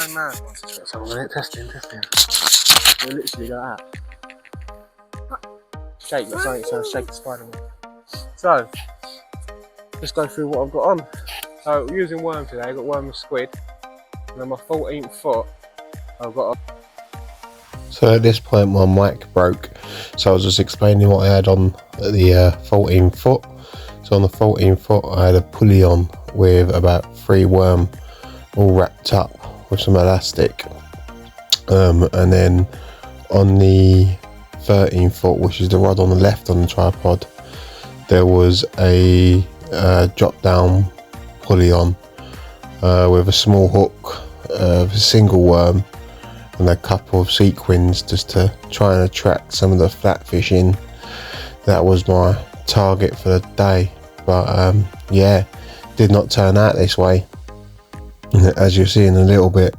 going mad. Let's have a minute. Testing. We'll literally go out. Shake, that's something, so shake the Spider-Man. So, let's go through what I've got on. So, we're using worm today. I've got worm with squid. And on my 14th foot, I've got a... So at this point my mic broke, so I was just explaining what I had on the 14 foot. So on the 14 foot I had a pulley on with about 3 worm all wrapped up with some elastic, and then on the 13 foot, which is the rod on the left on the tripod, there was a drop down pulley on with a small hook, a single worm and a couple of sequins just to try and attract some of the flatfish in. That was my target for the day, but yeah, did not turn out this way. As you'll see in a little bit,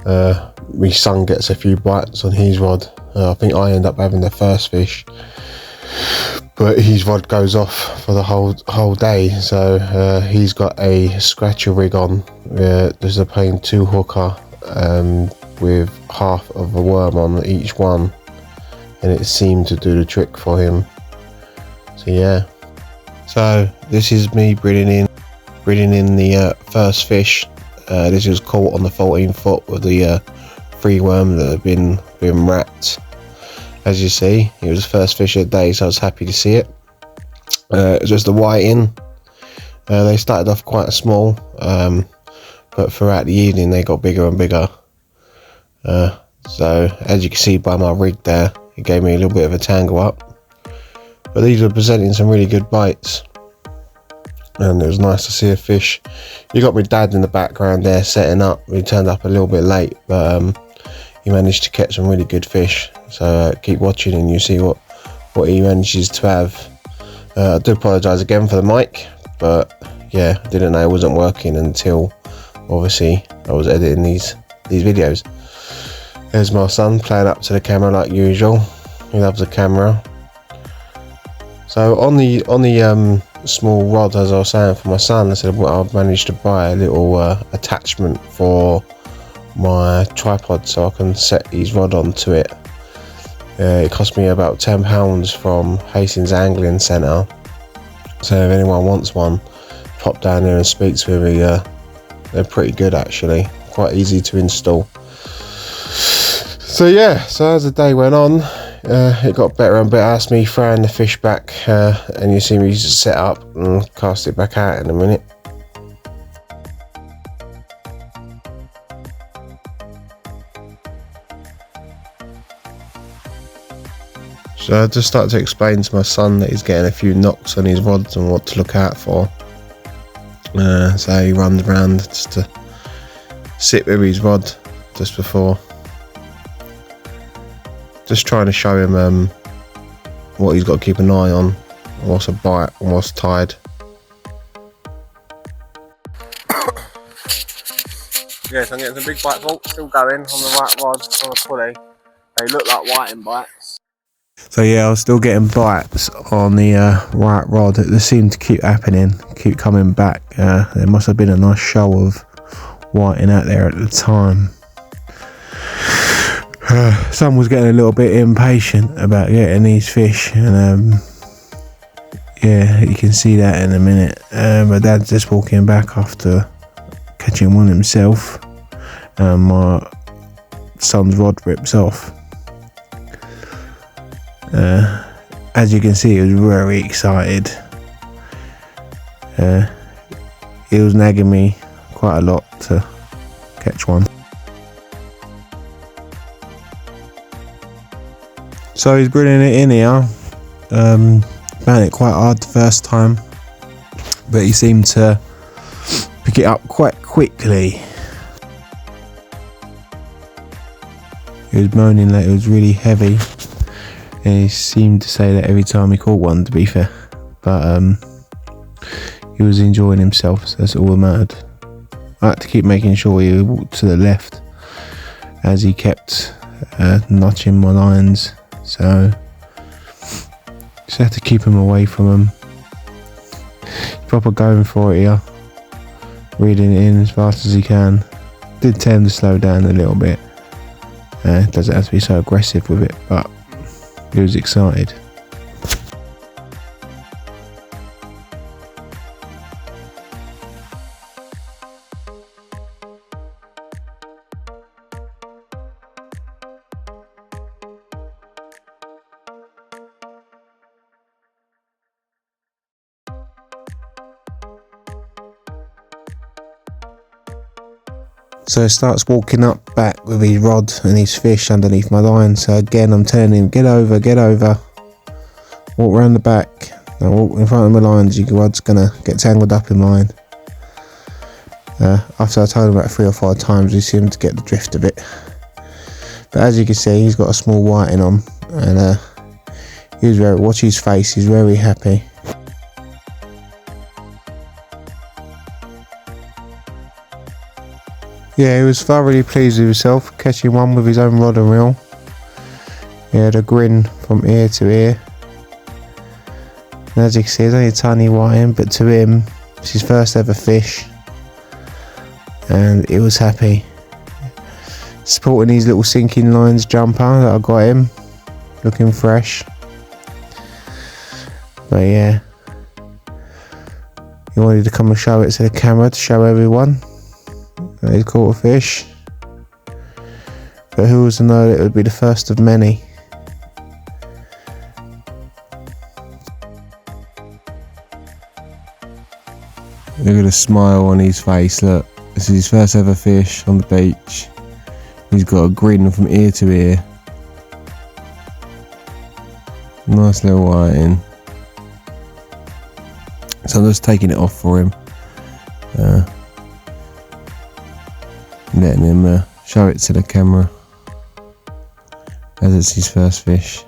my son gets a few bites on his rod. I think I end up having the first fish, but his rod goes off for the whole day. So he's got a scratcher rig on. There's a plain 2 hooker with half of a worm on each one, and it seemed to do the trick for him. So yeah, so this is me breeding in the first fish. This was caught on the 14 foot with the 3 worm that have been wrapped. As you see, it was the first fish of the day, so I was happy to see it. It was just a whiting. They started off quite small, but throughout the evening they got bigger and bigger. So as you can see by my rig there, it gave me a little bit of a tangle up, but these were presenting some really good bites, and it was nice to see a fish. You got my dad in the background there setting up. He turned up a little bit late, but he managed to catch some really good fish. So keep watching and you see what he manages to have. I do apologise again for the mic, but yeah, I didn't know it wasn't working until obviously I was editing these videos. There's my son playing up to the camera like usual. He loves the camera. So on the small rod, as I was saying, for my son, I said, well, I've managed to buy a little attachment for my tripod so I can set his rod onto it. It cost me about £10 from Hastings Angling Centre. So if anyone wants one, pop down there and speak to me. They're pretty good actually, quite easy to install. So yeah, so as the day went on, it got better and better. That's me throwing the fish back, and you see me just set up and cast it back out in a minute. So I just started to explain to my son that he's getting a few knocks on his rods and what to look out for. So he runs around just to sit with his rod just before. Just trying to show him what he's got to keep an eye on, what's a bite and what's tied. Yes, I'm getting some big bite bolts still going on the right rod, on the pulley. They look like whiting bites. So yeah, I was still getting bites on the right rod. It just seemed to keep happening, keep coming back. There must have been a nice show of whiting out there at the time. Son was getting a little bit impatient about getting these fish, and yeah, you can see that in a minute. My dad's just walking back after catching one himself, and my son's rod rips off. As you can see, he was very excited. He was nagging me quite a lot to catch one. So he's bringing it in here. Found it quite hard the first time, but he seemed to pick it up quite quickly. He was moaning that it was really heavy, and he seemed to say that every time he caught one, to be fair. But he was enjoying himself, so that's all that mattered. I had to keep making sure he walked to the left as he kept notching my lines, so just had to keep him away from him. Proper going for it here, reading it in as fast as he can. did tell him to slow down a little bit. Doesn't have to be so aggressive with it, but he was excited. So he starts walking up back with his rod and his fish underneath my line. So again, I'm telling him, get over, walk round the back. Now walk in front of my lines, your rod's gonna get tangled up in mine. After I told him about 3 or 4 times, he seemed to get the drift of it. But as you can see, he's got a small whiting on, and he was watch his face, he's very happy. Yeah, he was thoroughly pleased with himself, catching one with his own rod and reel. He had a grin from ear to ear. And as you can see, it's only a tiny whiting, but to him, it's his first ever fish. And he was happy. Sporting his little sinking lines jumper that I got him, looking fresh. But yeah, he wanted to come and show it to the camera to show everyone. He caught a fish, but who was to know that it would be the first of many. Look at the smile on his face, look, this is his first ever fish on the beach. He's got a grin from ear to ear. Nice little whiting. So I'm just taking it off for him. Letting him show it to the camera as it's his first fish.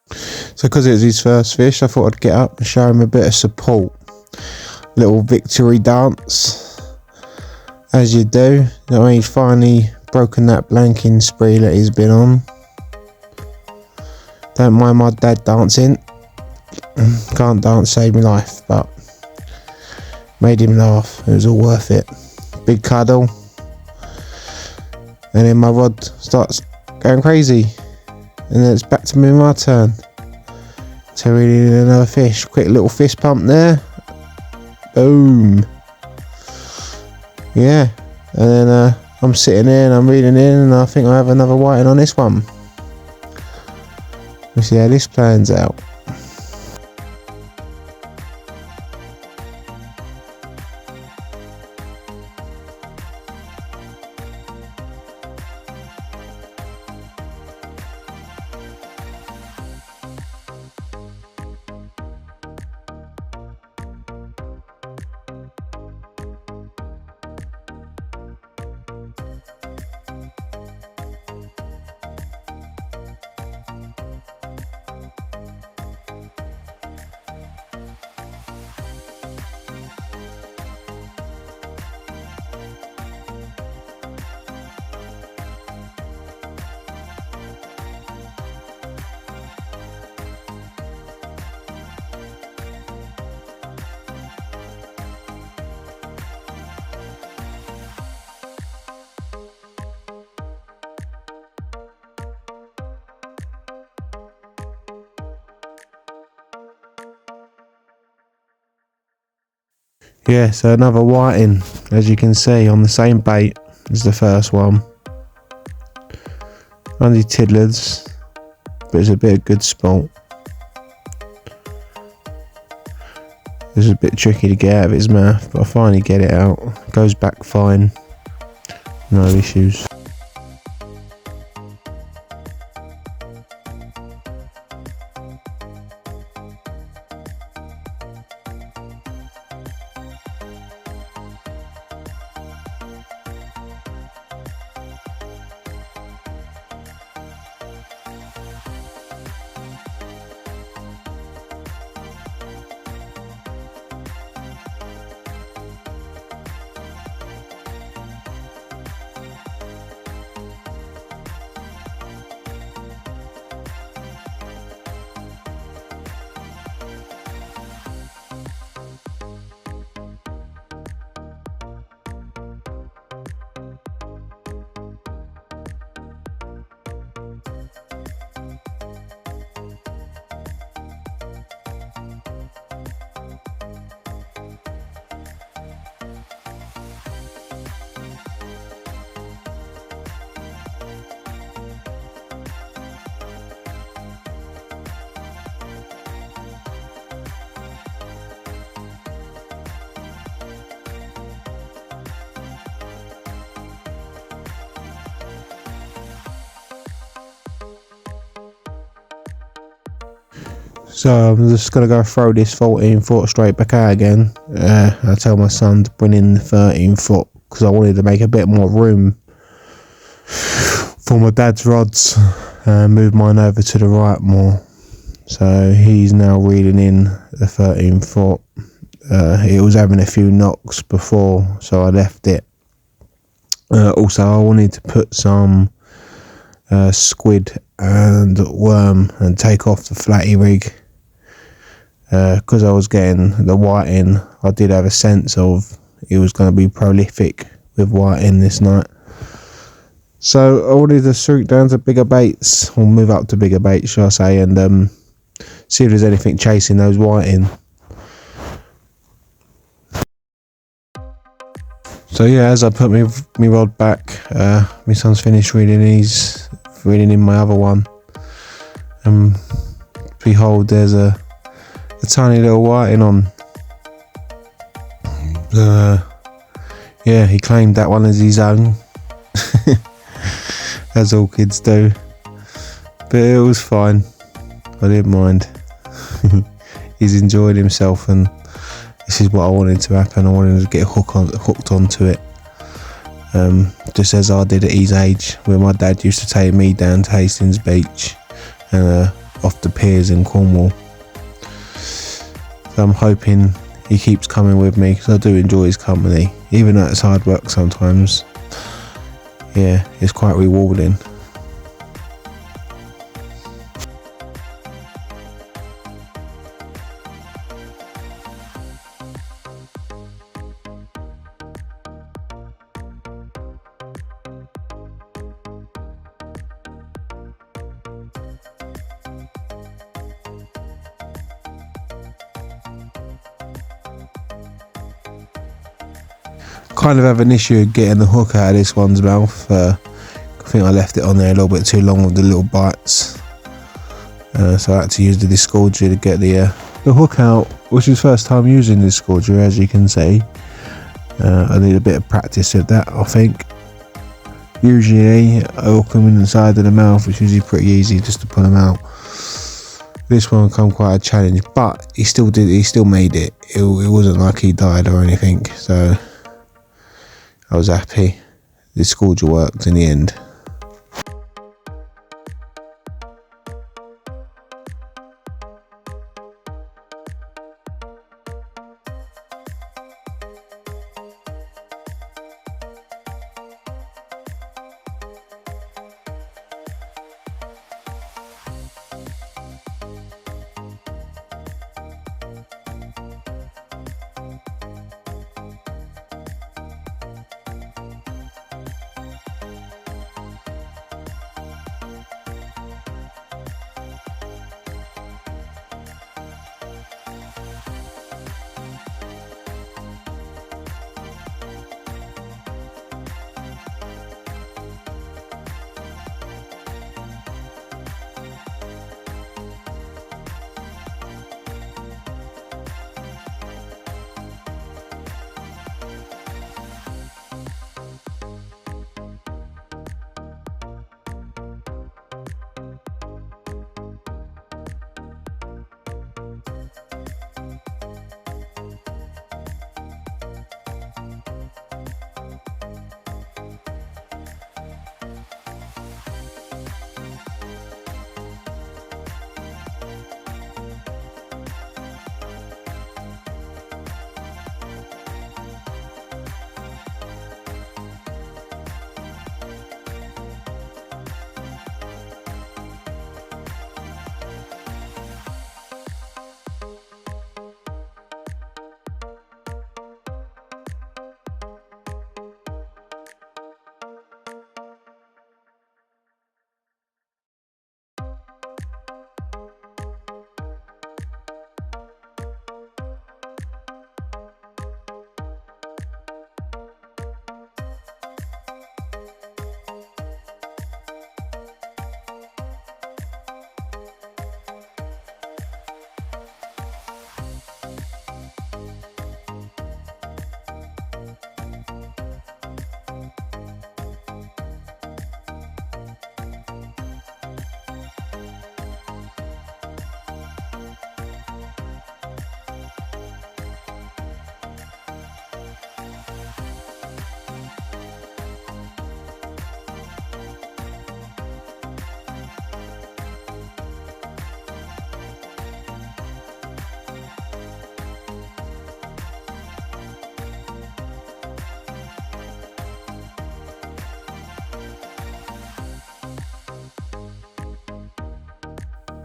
So because it was his first fish, I thought I'd get up and show him a bit of support. Little victory dance, as you do. You know, he's finally broken that blanking spree that he's been on. Don't mind my dad dancing. Can't dance, save my life, but made him laugh. It was all worth it. Big cuddle, and then my rod starts going crazy, and then it's back to me, my turn to reeling in another fish. Quick little fist pump there. Boom. Yeah, and then I'm sitting there and I'm reeling in, and I think I have another whiting on this one. We'll see how this plans out. Yeah, so another whiting, as you can see, on the same bait as the first one. Only tiddlers, but it's a bit of good sport. This is a bit tricky to get out of his mouth, but I finally get it out. Goes back fine, no issues. So I'm just going to go throw this 14 foot straight back out again. I tell my son to bring in the 13 foot because I wanted to make a bit more room for my dad's rods. Move mine over to the right more. So he's now reeling in the 13 foot. It was having a few knocks before, so I left it. Also, I wanted to put some squid and worm and take off the flatty rig. Because I was getting the whiting, I did have a sense of it was going to be prolific with whiting this night. So I wanted to shoot down to bigger baits, or move up to bigger baits, shall I say, and see if there's anything chasing those whiting. So yeah, as I put my rod back, my son's finished reeling in my other one, and behold, there's a tiny little whiting on. Yeah, he claimed that one as his own, as all kids do, but it was fine. I didn't mind. He's enjoyed himself, and this is what I wanted to happen. I wanted to get hooked onto it, just as I did at his age, where my dad used to take me down to Hastings Beach and off the piers in Cornwall. So I'm hoping he keeps coming with me because I do enjoy his company, even though it's hard work sometimes. Yeah, it's quite rewarding. Kind of have an issue getting the hook out of this one's mouth. I think I left it on there a little bit too long with the little bites, so I had to use the discorder to get the hook out, which is first time using this discorder, as you can see. I need a bit of practice at that, I think. Usually I hook them in the side of the mouth, which is usually pretty easy just to pull them out. This one come quite a challenge, but he still made it. It wasn't like he died or anything, so I was happy. The discorder worked in the end.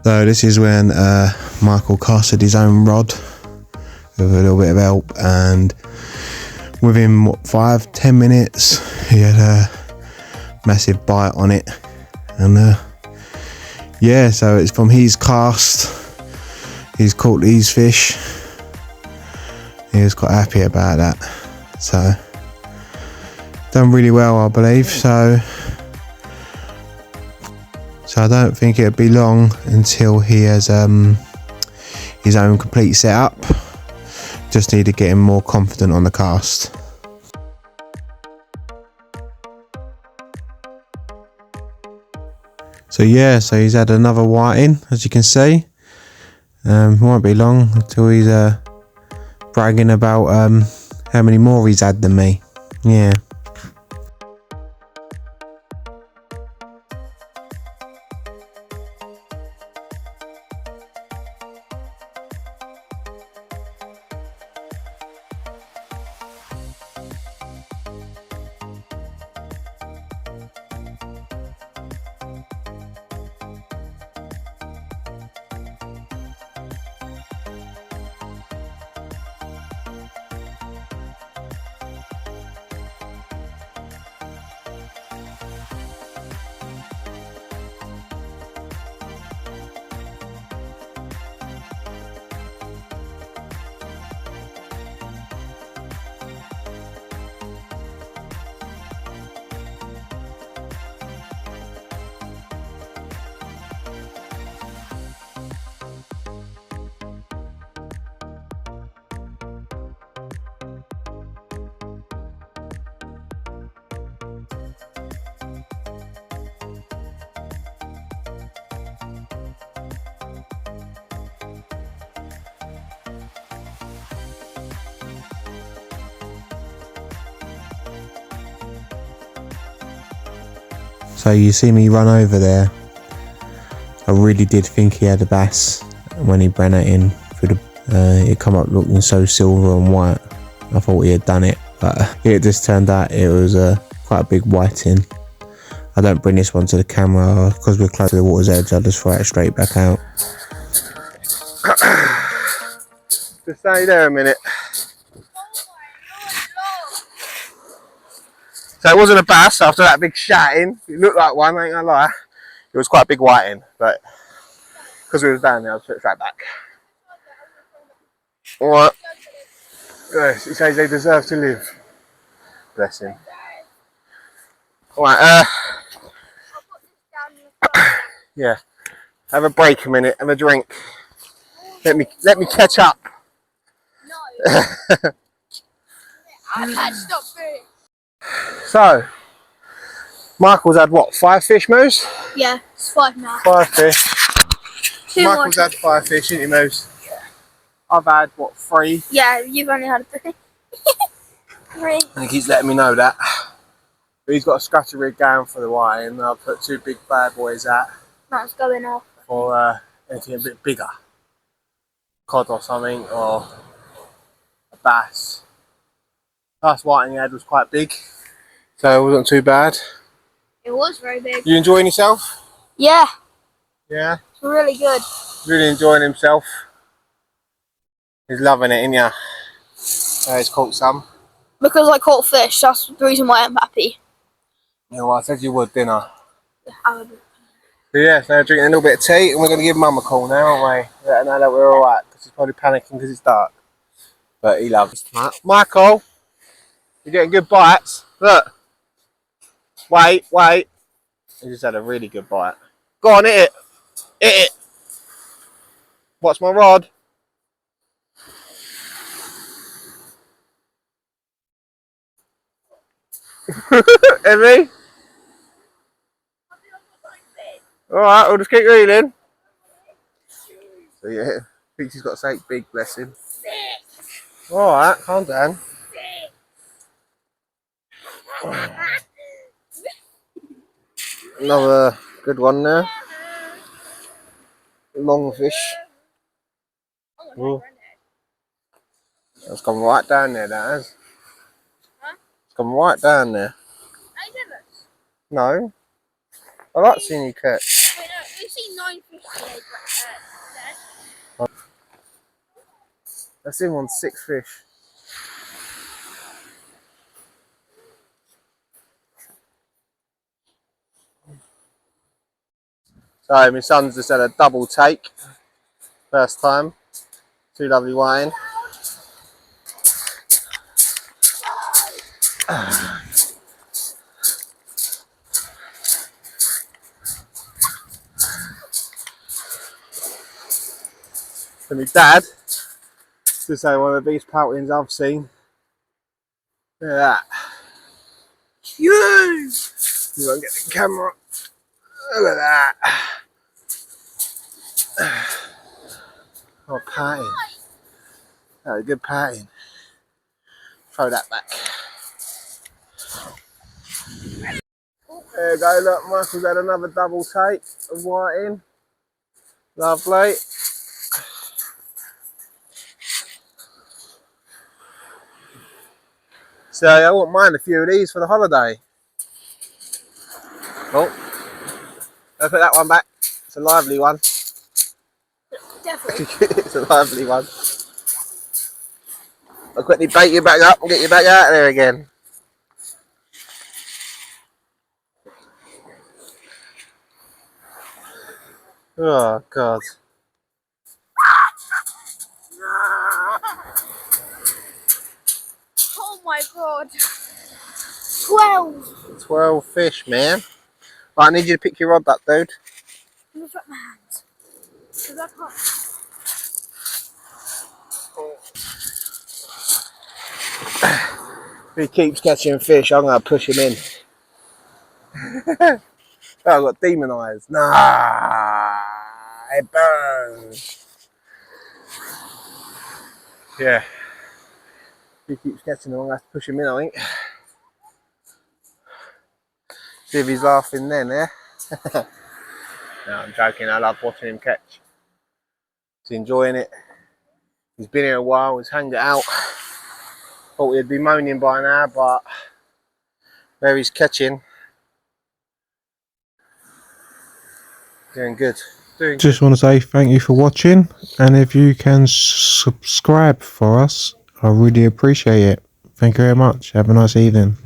So this is when Michael casted his own rod with a little bit of help, and within what, 5-10 minutes he had a massive bite on it. And yeah, so it's from his cast, he's caught these fish. He was quite happy about that, so done really well, I believe. So I don't think it'll be long until he has his own complete setup. Just need to get him more confident on the cast. So yeah, so he's had another whiting, as you can see. Won't be long until he's bragging about how many more he's had than me. Yeah. So you see me run over there. I really did think he had a bass when he ran it in through the. It come up looking so silver and white. I thought he had done it, but it just turned out it was quite a big whiting. I don't bring this one to the camera because we're close to the water's edge. I'll just throw it straight back out. Just stay there a minute. So it wasn't a bass after that big shouting. It looked like one, I ain't gonna lie. It was quite a big whiting, but because we was down there, I'll put it straight back. Alright. Yes, he says they deserve to live. Bless him. Alright, yeah. Have a break a minute, have a drink. Let me catch up. No. I can't stop it. So, Michael's had what, 5 fish, Moose? Yeah, it's 5 now. 5 fish. Two Michael's more. had 5 fish, didn't you, Moose? Yeah. I've had what, 3? Yeah, you've only had 3. 3. I think he's letting me know that. But he's got a scatter rig going for the whiting, and I'll put 2 big bad boys out That's going off. for anything a bit bigger. Cod or something, or a bass. Last whiting he had was quite big, so it wasn't too bad. It was very big. You enjoying yourself? Yeah, Yeah? it's really good. Really enjoying himself. He's loving it, isn't ya? So he's caught some. Because I caught fish, that's the reason why I'm happy. Yeah, well, I said you would, didn't I? Yeah, So yeah, so we're drinking a little bit of tea, and we're going to give Mum a call now, aren't we? Let her know that we're alright, because she's probably panicking because it's dark. But he loves it. Michael, you're getting good bites. Look. Wait. He just had a really good bite. Go on, hit it. Hit it. What's my rod? Heavy? Alright, we'll just keep reeling. So yeah, thinks he's got something big, bless him. Alright, calm down. Another good one there. Long fish. Ooh. That's gone right down there, that has. Huh? It's gone right down there. No. I like seeing you catch. Wait, no, we've seen 9 fish That's him on 6 fish. So my son's just had a double take. First time. 2 lovely wine. For my dad, to say one of the biggest poutings I've seen. Look at that. You won't get the camera. Look at that. Oh, patting. That was a good patting. Throw that back. There you go, look, Michael's had another double take of whiting. Lovely. So I wouldn't mind a few of these for the holiday. Oh, I'll put that one back. It's a lively one. Definitely. It's a lively one. I'll quickly bait you back up and get you back out of there again. Oh, God. Oh my god. 12. 12 fish, man. Right, I need you to pick your rod up, dude. I'm gonna put my hands. Because I can't. If he keeps catching fish, I'm going to push him in. Oh, I've got demon eyes. Nah, it burns. Yeah. If he keeps catching them, I'm going to have to push him in, I think. See if he's laughing then, yeah? No, I'm joking. I love watching him catch. He's enjoying it. He's been here a while. He's hanged it out. Thought he'd be moaning by now, but where he's catching, doing good. Just want to say thank you for watching, and if you can subscribe for us, I really appreciate it. Thank you very much. Have a nice evening.